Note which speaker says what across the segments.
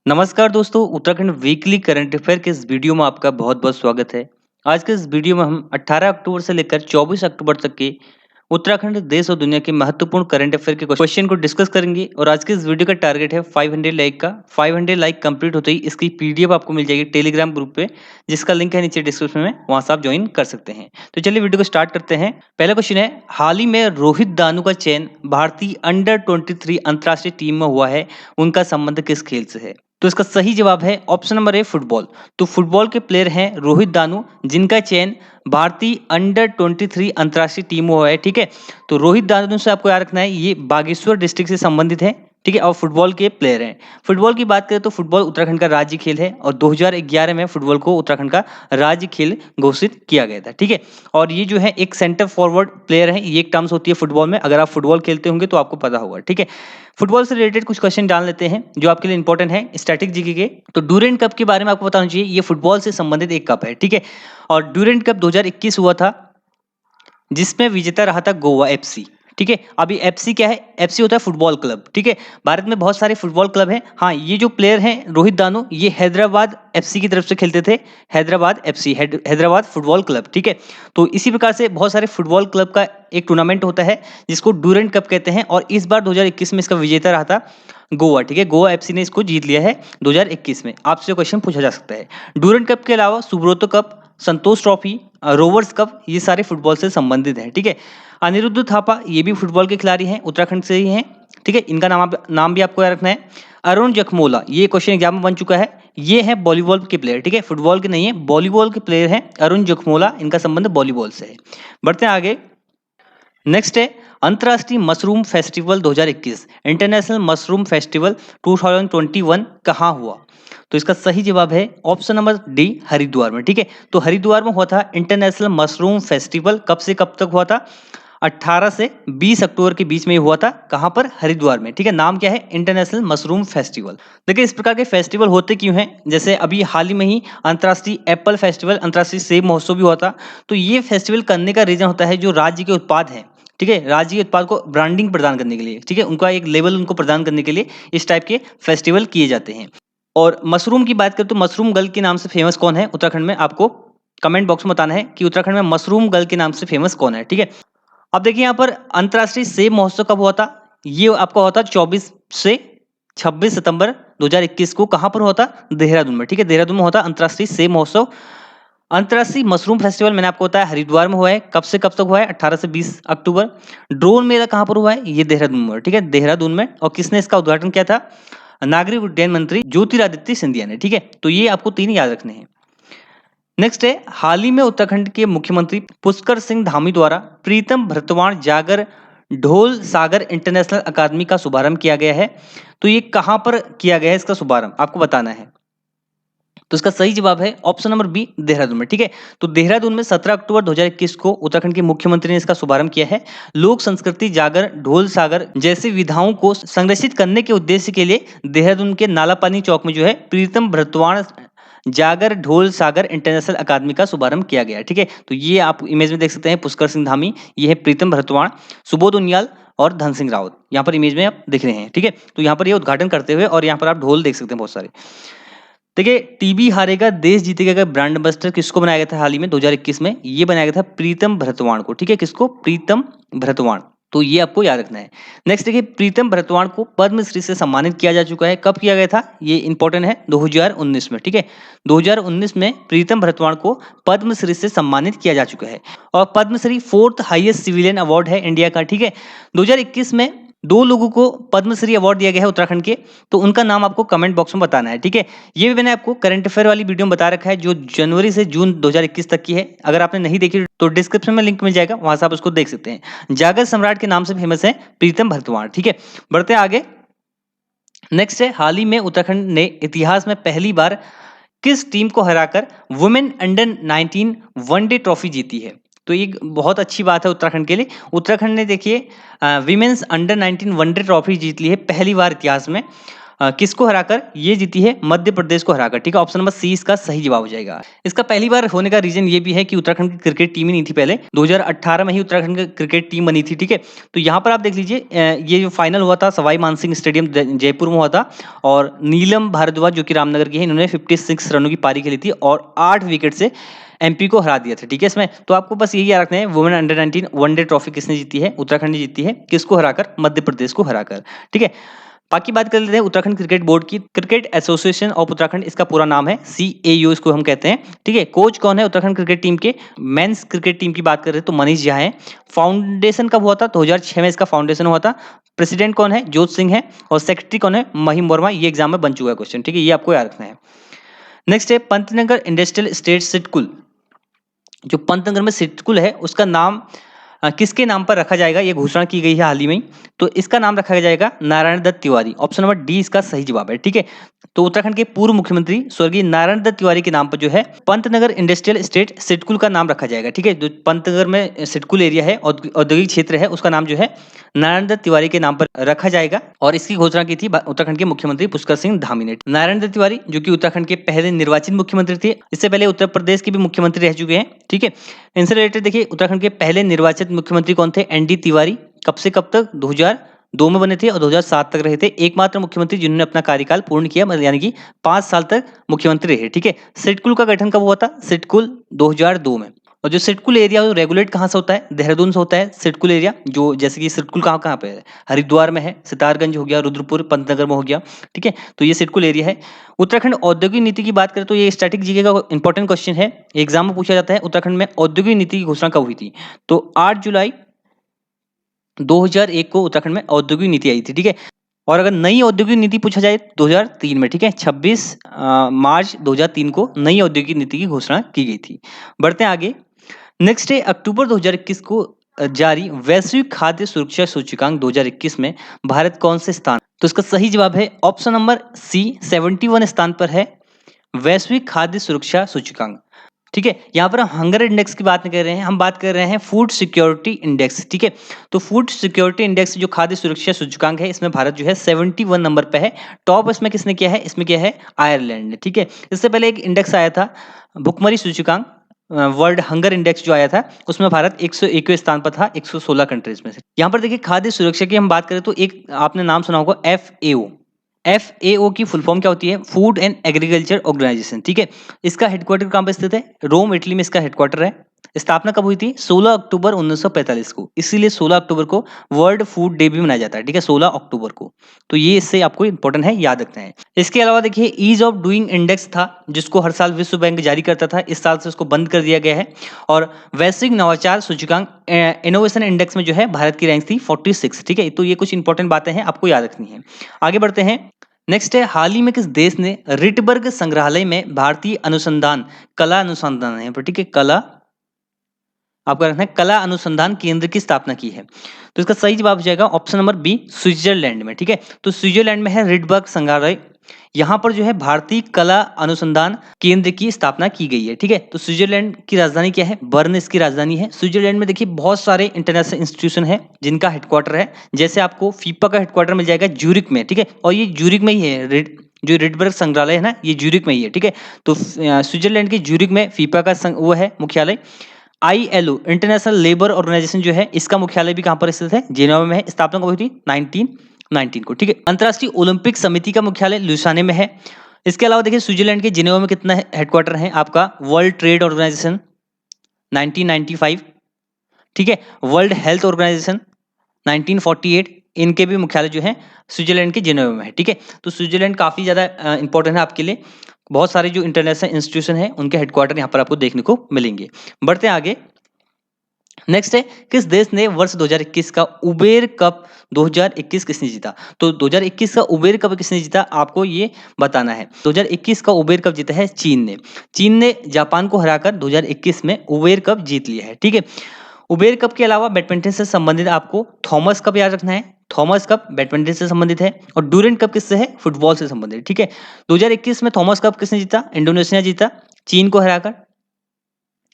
Speaker 1: नमस्कार दोस्तों, Uttarakhand weekly current affair के इस वीडियो में आपका बहुत-बहुत स्वागत है। आज के इस वीडियो में हम 18 अक्टूबर से लेकर 24 अक्टूबर तक के उत्तराखंड, देश और दुनिया के महत्वपूर्ण करंट अफेयर के क्वेश्चन को डिस्कस करेंगे और आज के इस वीडियो का टारगेट है 500 लाइक का। 500 लाइक कंप्लीट होते ही इसकी पीडीएफ आपको मिल जाएगी टेलीग्राम ग्रुप पे, जिसका लिंक है नीचे डिस्क्रिप्शन में, वहां से आप ज्वाइन कर सकते हैं। तो चलिए वीडियो को स्टार्ट करते हैं। पहला क्वेश्चन है, हाल ही में रोहित दानू का चयन भारतीय अंडर 23 अंतर्राष्ट्रीय टीम में हुआ है, उनका संबंध किस खेल से है? तो इसका सही जवाब है ऑप्शन नंबर ए, फुटबॉल। तो फुटबॉल के प्लेयर हैं रोहित दानू, जिनका चयन भारतीय अंडर 23 अंतर्राष्ट्रीय टीम में हुआ है। ठीक है, तो रोहित दानू से आपको याद रखना है, ये बागेश्वर डिस्ट्रिक्ट से संबंधित है। ठीक है, और फुटबॉल के प्लेयर हैं। फुटबॉल की बात करें तो फुटबॉल उत्तराखंड का राज्य खेल है और 2011 में फुटबॉल को उत्तराखंड का राज्य खेल घोषित किया गया था। ठीक है, और ये जो है एक सेंटर फॉरवर्ड प्लेयर है, ये एक टर्म्स होती है फुटबॉल में। अगर आप फुटबॉल खेलते होंगे तो आपको पता होगा। ठीक है, फुटबॉल से रिलेटेड कुछ क्वेश्चन जान लेते हैं जो आपके लिए इंपॉर्टेंट है स्टैटिक जीके के। तो ड्यूरेंट कप के बारे में आपको बताना चाहिए, ये फुटबॉल से संबंधित एक कप है। ठीक है, और ड्यूरेंट कप 2021 हुआ था, जिसमें विजेता रहा था गोवा एफसी। ठीक है, अभी एफसी क्या है? एफसी होता है फुटबॉल क्लब। ठीक है, भारत में बहुत सारे फुटबॉल क्लब हैं। हाँ, ये जो प्लेयर हैं रोहित दानू, ये हैदराबाद एफसी की तरफ से खेलते थे। Hyderabad FC, Hyderabad football club. ठीक है, तो इसी प्रकार से बहुत सारे फुटबॉल क्लब का एक टूर्नामेंट होता है जिसको ड्यूरेंट कप कहते हैं, और इस बार 2021 में इसका विजेता रहा था गोवा। ठीक है, गोवा एफसी ने इसको जीत लिया है 2021 में। आपसे क्वेश्चन पूछा जा सकता है। ड्यूरेंट कप के अलावा सुब्रोतो कप, संतोष ट्रॉफी, रोवर्स कप, ये सारे फुटबॉल से संबंधित हैं। ठीक है, अनिरुद्ध थापा, ये भी फुटबॉल के खिलाड़ी हैं, उत्तराखंड से ही हैं। ठीक है, इनका नाम भी आपको याद रखना है। अरुण जखमोला, ये क्वेश्चन एग्जाम में बन चुका है, ये है वॉलीबॉल के प्लेयर। ठीक है, फुटबॉल के नहीं है, वॉलीबॉल के प्लेयर हैं अरुण जखमोला, इनका संबंध वॉलीबॉल से है। बढ़ते हैं आगे। नेक्स्ट है अंतर्राष्ट्रीय mushroom festival 2021, international mushroom festival 2021 कहाँ हुआ? तो इसका सही जवाब है ऑप्शन नंबर डी, हरिद्वार में। ठीक है, तो हरिद्वार में हुआ था इंटरनेशनल मशरूम फेस्टिवल। कब से कब तक हुआ था? 18 से 20 अक्टूबर के बीच में हुआ था। कहां पर? हरिद्वार में। ठीक है, नाम क्या है? International mushroom festival. देखिए, इस प्रकार के फेस्टिवल होते क्यों हैं? जैसे अभी हाल ही में ही अंतर्राष्ट्रीय एप्पल फेस्टिवल, अंतर्राष्ट्रीय सेब महोत्सव भी हुआ था। तो ये फेस्टिवल करने का रीजन होता है जो राज्य के उत्पाद हैं, ठीक है, राज्य के उत्पाद को ब्रांडिंग प्रदान करने के लिए, ठीक है, उनका एक लेवल उनको प्रदान करने के लिए इस टाइप के फेस्टिवल किए जाते हैं। और मशरूम की बात करें तो मशरूम गर्ल के नाम से फेमस कौन है उत्तराखंड में? आपको कमेंट बॉक्स में बताना है कि उत्तराखंड में मशरूम गर्ल के नाम से फेमस कौन है। ठीक है, अब देखिए यहाँ पर अंतर्राष्ट्रीय सेब महोत्सव कब हुआ था? ये आपका हुआ था 24 से 26 सितंबर 2021 को। कहां पर हुआ था? देहरादून में। ठीक है, देहरादून में होता अंतर्राष्ट्रीय सेब महोत्सव। अंतर्राष्ट्रीय मशरूम फेस्टिवल मैंने आपको बताया हरिद्वार में हुआ है। कब से कब तक हुआ है? 18 से 20 अक्टूबर। ड्रोन मेला कहां पर हुआ है? ये देहरादून में। ठीक है, देहरादून में। और किसने इसका उद्घाटन किया था? नागरिक उड्डयन मंत्री ज्योतिरादित्य सिंधिया ने। ठीक है, तो ये आपको तीन याद रखने हैं। नेक्स्ट है, हाल ही में उत्तराखंड के मुख्यमंत्री पुष्कर सिंह धामी द्वारा प्रीतम भरतवाण जागर ढोल सागर इंटरनेशनल अकादमी का शुभारंभ किया गया है। तो ये कहां पर किया गया है? इसका शुभारंभ आपको बताना है। तो इसका सही जवाब है ऑप्शन नंबर बी, देहरादून में। ठीक है, तो देहरादून में 17 अक्टूबर 2021 को उत्तराखंड के मुख्यमंत्री ने इसका शुभारंभ किया है। लोक संस्कृति जागर ढोल सागर जैसी विधाओं को संरक्षित करने के उद्देश्य के लिए देहरादून के नालापानी चौक में जो है प्रीतम भरतवाण जागर ढोल सागर इंटरनेशनल अकादमी का शुभारंभ किया गया। ठीक है, तो ये आप इमेज में देख सकते हैं, पुष्कर सिंह धामी, ये है प्रीतम भरतवाण, सुबोध उनियाल और धन सिंह रावत, यहाँ पर इमेज में आप दिख रहे हैं। ठीक है, तो यहाँ पर ये उद्घाटन करते हुए, और यहाँ पर आप ढोल देख सकते हैं बहुत सारे। देखिए, टीबी हारेगा देश जीतेगा का ब्रांड एम्बेसडर किसको बनाया गया था हाल ही में 2021 में? ये बनाया गया था प्रीतम भरतवाण को। ठीक है, किसको? प्रीतम भरतवाण। तो ये आपको याद रखना है। नेक्स्ट देखिए, प्रीतम भरतवाण को पद्मश्री से सम्मानित किया जा चुका है। कब किया गया था? ये इंपॉर्टेंट है, 2019 में। ठीक है, 2019 में प्रीतम भरतवाण को पद्मश्री से सम्मानित किया जा चुका है। और Padmashri 4th highest civilian award है इंडिया का। ठीक है, 2021 में दो लोगों को पद्मश्री अवार्ड दिया गया है उत्तराखंड के, तो उनका नाम आपको कमेंट बॉक्स में बताना है। ठीक है, ये भी मैंने आपको करंट अफेयर वाली वीडियो में बता रखा है जो जनवरी से जून 2021 तक की है। अगर आपने नहीं देखी तो डिस्क्रिप्शन में लिंक मिल जाएगा, वहां से आप उसको देख सकते हैं। जागर सम्राट के नाम से फेमस है प्रीतम भरतवाण। ठीक है, बढ़ते आगे। नेक्स्ट है, हाल ही में उत्तराखंड ने इतिहास में पहली बार किस टीम को हराकर वुमेन अंडर 19 वनडे ट्रॉफी जीती है? तो ये बहुत अच्छी बात है उत्तराखंड के लिए। उत्तराखंड ने देखिए विमेन्स अंडर 19 वनडे ट्रॉफी जीत ली है पहली बार इतिहास में। किसको हराकर? ये जीती है मध्य प्रदेश को हराकर, ठीक है। ऑप्शन नंबर सी इसका सही जवाब हो जाएगा। इसका पहली बार होने का रीजन ये भी है कि उत्तराखंड की क्रिकेट टीम ही नहीं थी पहले, 2018 में ही उत्तराखंड की क्रिकेट टीम बनी थी, ठीक है। तो यहाँ पर आप देख लीजिए, ये जो फाइनल हुआ था सवाई मानसिंह स्टेडियम जयपुर में हुआ था, और नीलम भारद्वाज जो कि रामनगर की है, इन्होंने 56 रनों की पारी खेली थी और 8 विकेट से एमपी को हरा दिया था, ठीक है। इसमें तो आपको बस यही याद रखना है, वुमेन अंडर 19 वनडे ट्रॉफी किसने जीती है? उत्तराखंड ने जीती है। किसको हराकर? मध्य प्रदेश को हराकर, ठीक है। बाकी बात कर लेते हैं उत्तराखंड क्रिकेट बोर्ड की। क्रिकेट एसोसिएशन ऑफ उत्तराखंड इसका पूरा नाम है, CAU इसको हम कहते हैं, ठीक है। कोच कौन है उत्तराखंड क्रिकेट टीम के? मेंस क्रिकेट टीम की बात कर रहे हैं तो मनीष झा है। फाउंडेशन कब हुआ था? 2006 में इसका फाउंडेशन हुआ था। प्रेसिडेंट कौन है? जोत सिंह है। और सेक्रेटरी कौन है? महिम वर्मा। ये एग्जाम में बन चुका है क्वेश्चन, ठीक है, ये आपको याद रखना है। नेक्स्ट है पंतनगर इंडस्ट्रियल एस्टेट सिडकुल। जो पंतनगर में सिडकुल है उसका नाम किसके नाम पर रखा जाएगा? ये घोषणा की गई है हाल ही में, तो इसका नाम रखा जाएगा Narayan Dutt Tiwari. Option number D इसका सही जवाब है, ठीक है। तो उत्तराखंड के पूर्व मुख्यमंत्री स्वर्गीय नारायण दत्त तिवारी के नाम पर जो है पंतनगर इंडस्ट्रियल एस्टेट सिडकुल का नाम रखा जाएगा, ठीक है। जो पंतनगर में सिडकुल एरिया है, औद्योगिक क्षेत्र है, उसका नाम जो है नारायण दत्त तिवारी के नाम पर रखा जाएगा। और इसकी घोषणा की थी उत्तराखंड के मुख्यमंत्री पुष्कर सिंह धामी ने। नारायण दत्त तिवारी जो कि उत्तराखंड के पहले निर्वाचित मुख्यमंत्री थे, इससे पहले उत्तर प्रदेश के भी मुख्यमंत्री रह चुके हैं, ठीक है। इनसे रिलेटेड देखिए, उत्तराखंड के पहले निर्वाचित मुख्यमंत्री कौन थे? ND तिवारी। कब से कब तक? 2002 में बने थे और 2007 तक रहे थे। एकमात्र मुख्यमंत्री जिन्होंने अपना कार्यकाल पूर्ण किया, मतलब यानी कि 5 साल तक मुख्यमंत्री रहे, ठीक है। सिडकुल का गठन कब हुआ था? सिडकुल 2002 में। और जो सिडकुल एरिया रेगुलेट कहाँ से होता है? देहरादून से होता है सिडकुल एरिया। जो जैसे कि सिडकुल कहाँ कहाँ पे है? हरिद्वार में है, सितारगंज हो गया, रुद्रपुर, पंतनगर में हो गया, ठीक है। तो ये सिडकुल एरिया है। उत्तराखंड औद्योगिक नीति की बात करें तो ये स्टैटिक जीके का इंपॉर्टेंट क्वेश्चन है, एग्जाम में पूछा जाता है। उत्तराखंड में औद्योगिक नीति की घोषणा कब हुई थी? तो 8 जुलाई 2001 को उत्तराखंड में औद्योगिक नीति आई थी, ठीक है। और अगर नई औद्योगिक नीति पूछा जाए 2003 में, ठीक है, 26 मार्च 2003 को नई औद्योगिक नीति की घोषणा की गई थी। बढ़ते हैं आगे। नेक्स्ट है अक्टूबर 2021 को जारी वैश्विक खाद्य सुरक्षा सूचकांक 2021 में भारत कौन से स्थान? तो इसका सही जवाब है ऑप्शन नंबर सी, 71 स्थान पर है वैश्विक खाद्य सुरक्षा सूचकांक, ठीक है। यहाँ पर हम हंगर इंडेक्स की बात नहीं कर रहे हैं, हम बात कर रहे हैं फूड सिक्योरिटी इंडेक्स, ठीक है। तो फूड सिक्योरिटी इंडेक्स जो खाद्य सुरक्षा सूचकांक है, इसमें भारत जो है 71 नंबर पे है। टॉप इसमें किसने किया है? इसमें किया है आयरलैंड ने, ठीक है। इससे पहले एक इंडेक्स आया था भुखमरी सूचकांक, वर्ल्ड हंगर इंडेक्स जो आया था, उसमें भारत 101वें स्थान पर था 116 कंट्रीज में से। यहाँ पर देखिए खाद्य सुरक्षा की हम बात करें तो एक आपने नाम सुना होगा FAO। FAO की फुल फॉर्म क्या होती है? फूड एंड एग्रीकल्चर ऑर्गेनाइजेशन, ठीक है। इसका हेडक्वार्टर कहाँ पे स्थित है? रोम, इटली में इसका हेडक्वार्टर है। स्थापना कब हुई थी? 16 अक्टूबर 1945 को। इसीलिए 16 अक्टूबर को वर्ल्ड फूड डे भी मनाया जाता है, ठीक है, 16 अक्टूबर को। तो ये इससे आपको इंपॉर्टेंट है, याद रखना है। इसके अलावा देखिए ईज ऑफ डूइंग इंडेक्स था, जिसको हर साल विश्व बैंक जारी करता था, इस साल से उसको बंद कर दिया गया है। और वैश्विक नवाचार सूचकांक इनोवेशन इंडेक्स में जो है भारत की रैंक थी 46, ठीक है। तो ये कुछ इंपॉर्टेंट बातें हैं, आपको याद रखनी है। आगे बढ़ते हैं। नेक्स्ट है हाल ही में किस देश ने रिटबर्ग संग्रहालय में भारतीय अनुसंधान कला अनुसंधान है, ठीक है, कला आपका रखना है कला अनुसंधान केंद्र की स्थापना की है? तो इसका सही जवाब हो जाएगा ऑप्शन नंबर बी, स्विट्जरलैंड में, ठीक है। तो स्विट्जरलैंड में है रिटबर्ग संग्रहालय, यहाँ पर जो है भारतीय कला अनुसंधान केंद्र की स्थापना की गई है, ठीक है। तो स्विट्जरलैंड की राजधानी क्या है? बर्न इसकी राजधानी है। स्विट्जरलैंड में देखिए बहुत सारे इंटरनेशनल इंस्टीट्यूशन है जिनका हेडक्वार्टर है, जैसे आपको फीफा का हेडक्वार्टर मिल जाएगा ज्यूरिक में, ठीक है। और ये ज्यूरिक में ही है, जो रिटबर्ग संग्रहालय है ना, ये ज्यूरिक में ही है, ठीक है। तो स्विट्जरलैंड के ज्यूरिक में फीफा का वो है मुख्यालय। ILO इंटरनेशनल लेबर ऑर्गेनाइजेशन जो है, इसका मुख्यालय भी कहां पर स्थित है? जेनेवा में है। स्थापना कब हुई थी? 1919 को, ठीक है। अंतर्राष्ट्रीय ओलंपिक समिति का मुख्यालय लुसाने में है। इसके अलावा देखिए स्विट्जरलैंड के जेनेवा में कितना हेडक्वार्टर है आपका? वर्ल्ड ट्रेड ऑर्गेनाइजेशन 1995, ठीक है। वर्ल्ड हेल्थ ऑर्गेनाइजेशन 1948, इनके भी मुख्यालय जो है स्विट्जरलैंड के जेनेवा में है, ठीक है। तो स्विट्जरलैंड काफी ज्यादा इंपॉर्टेंट है आपके लिए। बहुत सारे जो इंटरनेशनल इंस्टीट्यूशन है उनके हेडक्वार्टर यहाँ पर आपको देखने को मिलेंगे। बढ़ते हैं आगे। नेक्स्ट है किस देश ने वर्ष 2021 का उबेर कप 2021 किसने जीता? तो 2021 का उबेर कप किसने जीता, आपको ये बताना है। 2021 का उबेर कप जीता है चीन ने। चीन ने जापान को हराकर 2021 में उबेर कप जीत लिया है, ठीक है। उबेर कप के अलावा बैडमिंटन से संबंधित आपको थॉमस कप याद रखना है। थॉमस कप बैडमिंटन से संबंधित है। और डूरेंट कप किससे है? फुटबॉल से संबंधित, ठीक है। 2021 में थॉमस कप किसने जीता? इंडोनेशिया जीता चीन को हराकर।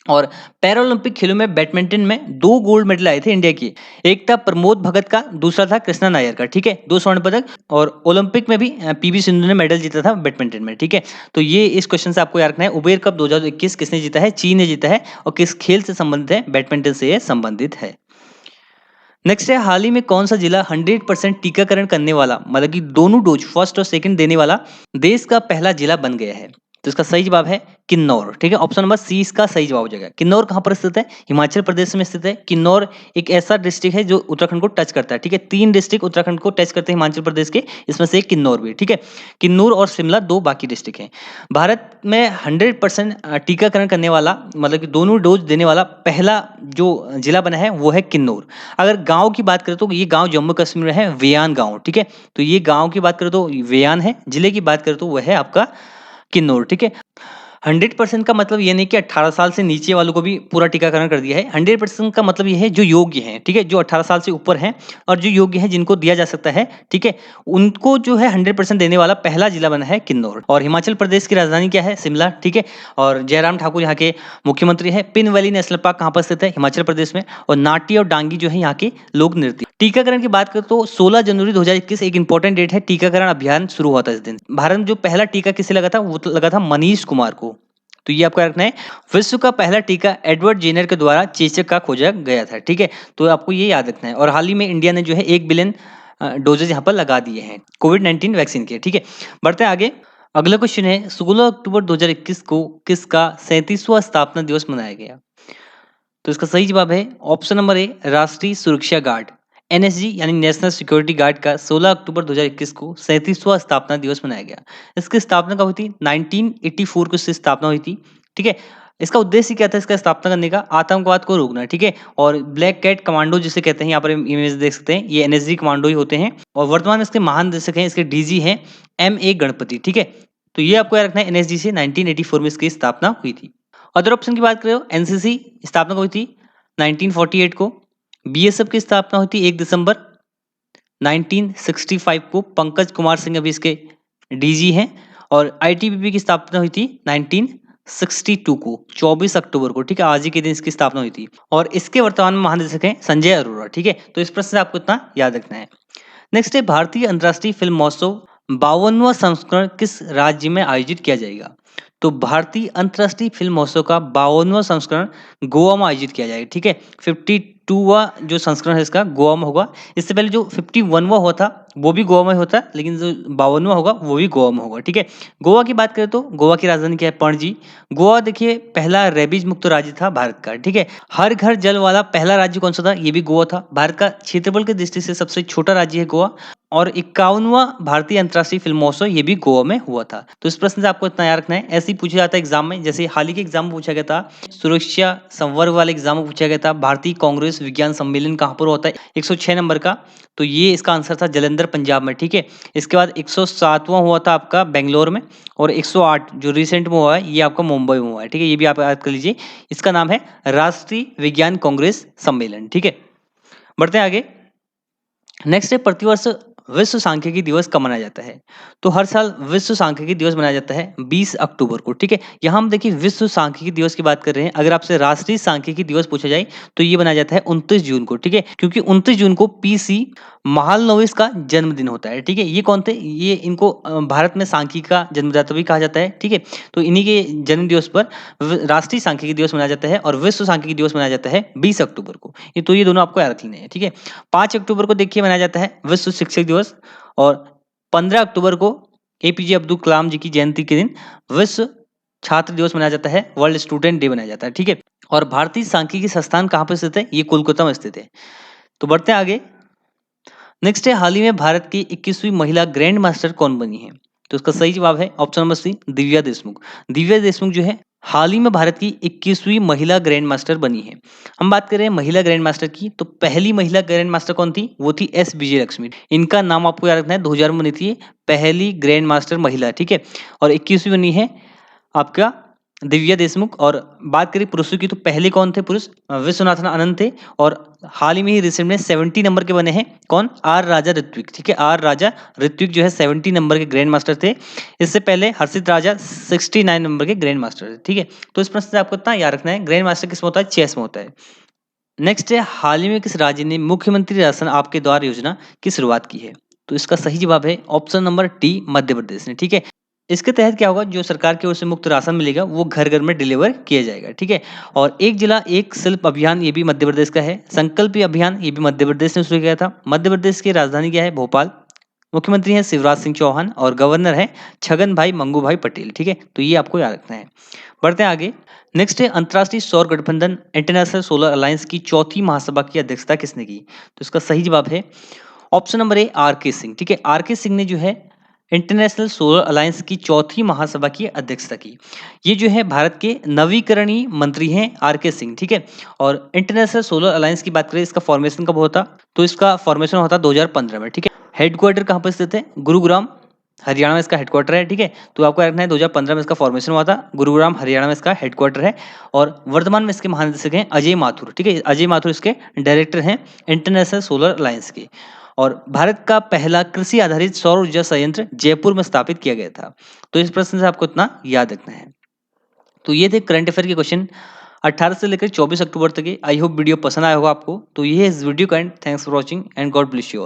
Speaker 1: और पैरालंपिक खेलों में बैडमिंटन में 2 गोल्ड मेडल आए थे इंडिया की। एक था प्रमोद भगत का, दूसरा था कृष्णा नायर का, ठीक है? 2 स्वर्ण पदक। और ओलंपिक में भी पीवी सिंधु ने मेडल जीता था बैडमिंटन में, ठीक है? तो ये इस क्वेश्चन से आपको याद रखना है। उबेर कप 2021 किसने जीता है? चीन ने जीता है। और किस खेल से संबंधित है? बैडमिंटन से ये संबंधित है। नेक्स्ट है, हाल ही में कौन सा जिला 100% टीकाकरण करने वाला, मतलब कि दोनों डोज फर्स्ट और सेकंड देने वाला देश का पहला जिला बन गया है? तो इसका सही जवाब है किन्नौर, ठीक है? ऑप्शन नंबर सी इसका सही जवाब हो जाएगा। किन्नौर कहाँ पर स्थित है? हिमाचल प्रदेश में स्थित है। किन्नौर एक ऐसा डिस्ट्रिक्ट है जो उत्तराखंड को टच करता है, ठीक है? 3 डिस्ट्रिक्ट उत्तराखंड को टच करते हैं हिमाचल प्रदेश के, इसमें से एक किन्नौर भी, ठीक है? किन्नौर और शिमला 2 बाकी डिस्ट्रिक्ट हैं। भारत में 100% टीकाकरण करने वाला, मतलब कि दोनों डोज देने वाला पहला जो जिला बना है वो है किन्नौर। अगर गाँव की बात करें तो ये गाँव जम्मू कश्मीर में है, वेयान गाँव, ठीक है? तो ये गाँव की बात करें तो वेयान है, जिले की बात करें तो वह है आपका किन्नौर, ठीक है? 100% का मतलब ये नहीं कि 18 साल से नीचे वालों को भी पूरा टीकाकरण कर दिया है। 100% का मतलब ये है जो योग्य हैं, ठीक है? जो 18 साल से ऊपर हैं और जो योग्य हैं जिनको दिया जा सकता है, ठीक है? उनको जो है 100% देने वाला पहला जिला बना है किन्नौर। और हिमाचल प्रदेश की राजधानी क्या है? शिमला, ठीक है? और जयराम ठाकुर यहाँ के मुख्यमंत्री हैं। पिन वैली नेशनल पार्क कहाँ पर स्थित है? हिमाचल प्रदेश में। और नाटी और डांगी जो है यहाँ के लोक नृत्य। टीकाकरण की बात करें तो 16 जनवरी 2021 एक इंपॉर्टेंट डेट है, टीकाकरण अभियान शुरू हुआ था इस दिन। भारत में जो पहला टीका किसे लगा था? वो तो लगा था मनीष कुमार को। तो ये आपको रखना है। विश्व का पहला टीका एडवर्ड जेनर के द्वारा चेचक का खोजा गया था, ठीक है? तो आपको ये याद रखना है। और हाल ही में इंडिया ने जो है 1 बिलियन डोजेज यहाँ पर लगा दिए हैं कोविड-19 वैक्सीन के, ठीक है? बढ़ते हैं आगे। अगला क्वेश्चन है, 16 अक्टूबर 2021 को किसका 37वां स्थापना दिवस मनाया गया? तो इसका सही जवाब है ऑप्शन नंबर ए, राष्ट्रीय सुरक्षा गार्ड। एनएसजी यानी नेशनल सिक्योरिटी गार्ड का 16 अक्टूबर 2021 को 37वां स्थापना दिवस मनाया गया। इसकी स्थापना कब हुई थी? 1984 को इसकी स्थापना हुई थी, ठीक है? इसका उद्देश्य क्या था इसका स्थापना करने का? आतंकवाद को रोकना, ठीक है? और ब्लैक कैट कमांडो जिसे कहते हैं, यहाँ पर इमेज देख सकते हैं, ये एनएसजी कमांडो ही होते हैं। और वर्तमान में इसके महानिदेशक हैं, इसके डीजी हैं एम ए गणपति, ठीक है? तो ये आपको याद रखना है, एनएसजी से 1984 में इसकी स्थापना हुई थी। अदर ऑप्शन की बात करें तो एनसीसी स्थापना हुई थी 1948 को। बीएसएफ की स्थापना हुई थी 1 दिसंबर 1965 को। पंकज कुमार सिंह अभी इसके डीजी हैं। और आईटीबीपी की स्थापना हुई थी 1962 को, 24 अक्टूबर को, ठीक है? आज ही के दिन इसकी स्थापना हुई थी। और इसके वर्तमान में महानिदेशक हैं संजय अरोरा, ठीक है? तो इस प्रश्न से आपको इतना याद रखना है। नेक्स्ट है, भारतीय अंतर्राष्ट्रीय फिल्म महोत्सव 52वां संस्करण किस राज्य में आयोजित किया जाएगा? तो भारतीय अंतर्राष्ट्रीय फिल्म महोत्सव का 52वां संस्करण गोवा में आयोजित किया जाएगा, ठीक है? 52वां जो संस्करण है इसका गोवा में होगा। इससे पहले जो 51वां हुआ था वो भी गोवा में होता, लेकिन जो 52वां होगा वो भी गोवा में होगा, ठीक है? गोवा की बात करें तो गोवा की राजधानी क्या है? पणजी। गोवा देखिए पहला रेबीज मुक्त राज्य था भारत का, ठीक है? हर घर जल वाला पहला राज्य कौन सा था? ये भी गोवा था। भारत का क्षेत्रफल की दृष्टि से सबसे छोटा राज्य है गोवा। और 51वां भारतीय अंतर्राष्ट्रीय फिल्म महोत्सव ये भी गोवा में हुआ था। तो इस प्रश्न से आपको इतना याद रखना है। ऐसे ही पूछा जाता है एग्जाम में, जैसे हाल ही के एग्जाम में पूछा गया था, सुरक्षा संवर्ग वाले एग्जाम में पूछा गया था, भारतीय कांग्रेस विज्ञान सम्मेलन कहाँ पर होता है? 106 नंबर का। तो ये इसका आंसर था जलंधर पंजाब में, ठीक है? इसके बाद 107वां हुआ था आपका बेंगलोर में। और 108 जो रिसेंट में हुआ है ये आपका मुंबई में हुआ है, ठीक है? ये भी आप याद कर लीजिए। इसका नाम है राष्ट्रीय विज्ञान कांग्रेस सम्मेलन, ठीक है? बढ़ते हैं आगे। नेक्स्ट है, प्रतिवर्ष विश्व सांख्यिकी दिवस कब मनाया जाता है? तो हर साल विश्व सांख्यिकी दिवस मनाया जाता है 20 अक्टूबर को, ठीक है? यहाँ हम देखिए विश्व सांख्यिकी दिवस की बात कर रहे हैं। अगर आपसे राष्ट्रीय सांख्यिकी दिवस पूछा जाए तो ये मनाया जाता है 29 जून को, ठीक है? क्योंकि 29 जून को पीसी महालनोबिस का जन्मदिन होता है, ठीक है? ये कौन थे? ये इनको भारत में सांख्यिकी का जन्मदाता भी कहा जाता है, ठीक है? तो इन्हीं के जन्म दिवस पर राष्ट्रीय सांख्यिकी दिवस मनाया जाता है और विश्व सांख्यिकी दिवस मनाया जाता है 20 अक्टूबर को। ये दोनों आपको याद रखने हैं, ठीक है? 5 अक्टूबर को देखिए मनाया जाता है विश्व शिक्षक दिवस। और 15 अक्टूबर को एपीजे अब्दुल कलाम जी की जयंती के दिन विश्व छात्र दिवस मनाया जाता है, वर्ल्ड स्टूडेंट डे मनाया जाता है, ठीक है? और भारतीय सांख्यिकी संस्थान कहाँ पर स्थित है? ये कोलकाता में स्थित है। तो बढ़ते हैं आगे। नेक्स्ट है, हाल ही में भारत की 21वीं महिला ग्रैंड मास्टर कौन बनी है? तो इसका सही जवाब है option number C, Divya Deshmukh. Divya Deshmukh जो है हाल ही में भारत की 21वीं महिला ग्रैंड मास्टर बनी है। हम बात करें महिला ग्रैंड मास्टर की, तो पहली महिला ग्रैंड मास्टर कौन थी? वो थी एस विजय लक्ष्मी। इनका नाम आपको याद रखना है, 2000 में बनी थी पहली ग्रैंड मास्टर महिला, ठीक है? और 21वीं बनी है आपका दिव्या देशमुख। और बात करें पुरुषों की तो पहले कौन थे पुरुष? विश्वनाथन आनंद थे। और हाल ही में ही रिसेंट में 70 नंबर के बने हैं कौन? आर राजा ऋत्विक। ठीक है, आर राजा ऋत्विक जो है 70 नंबर के ग्रैंड मास्टर थे। इससे पहले हर्षित राजा 69 नंबर के ग्रैंड मास्टर थे। ठीक है, तो इस प्रश्न से आपको इतना याद रखना है, ग्रैंड मास्टर किसमें होता है? चेस में होता है। नेक्स्ट है, हाल ही में किस राज्य ने मुख्यमंत्री राशन आपके द्वार योजना की शुरुआत की है? तो इसका सही जवाब है option number D, Madhya Pradesh ने। ठीक है, इसके तहत क्या होगा, जो सरकार की ओर से मुफ्त राशन मिलेगा वो घर घर में डिलीवर किया जाएगा। ठीक है, और एक जिला एक शिल्प अभियान ये भी मध्य प्रदेश का है। संकल्प अभियान ये भी मध्य प्रदेश ने शुरू किया था। मध्य प्रदेश की राजधानी क्या है? भोपाल। मुख्यमंत्री है शिवराज सिंह चौहान और गवर्नर है छगन भाई मंगू भाई पटेल। ठीक है, तो ये आपको याद रखना है। बढ़ते हैं आगे। नेक्स्ट है, अंतर्राष्ट्रीय सौर गठबंधन इंटरनेशनल सोलर अलायंस की चौथी महासभा की अध्यक्षता किसने की? तो इसका सही जवाब है ऑप्शन नंबर ए, आर के सिंह। ठीक है, आर के सिंह ने जो है इंटरनेशनल सोलर अलायंस की चौथी महासभा की अध्यक्षता की। ये जो है भारत के नवीकरणीय मंत्री हैं आर के सिंह। ठीक है, और इंटरनेशनल सोलर अलायंस की बात करें, इसका फॉर्मेशन कब होता? तो इसका फॉर्मेशन होता 2015 में। ठीक है, हेडक्वार्टर कहाँ पर स्थित है? गुरुग्राम, हरियाणा में इसका हेडक्वार्टर है। ठीक है, तो आपको रखना है 2015 में इसका फॉर्मेशन हुआ था। गुरुग्राम हरियाणा में इसका हेडक्वार्टर है। और वर्तमान में इसके महानिदेशक हैं अजय माथुर। ठीक है, अजय माथुर इसके डायरेक्टर हैं इंटरनेशनल सोलर अलायंस के। और भारत का पहला कृषि आधारित सौर ऊर्जा संयंत्र जयपुर में स्थापित किया गया था। तो इस प्रश्न से आपको इतना याद रखना है। तो ये थे करंट अफेयर के क्वेश्चन 18 से लेकर 24 अक्टूबर तक के। आई होप वीडियो पसंद आया होगा आपको। तो ये है इस वीडियो का and. Thanks for watching and God bless you all.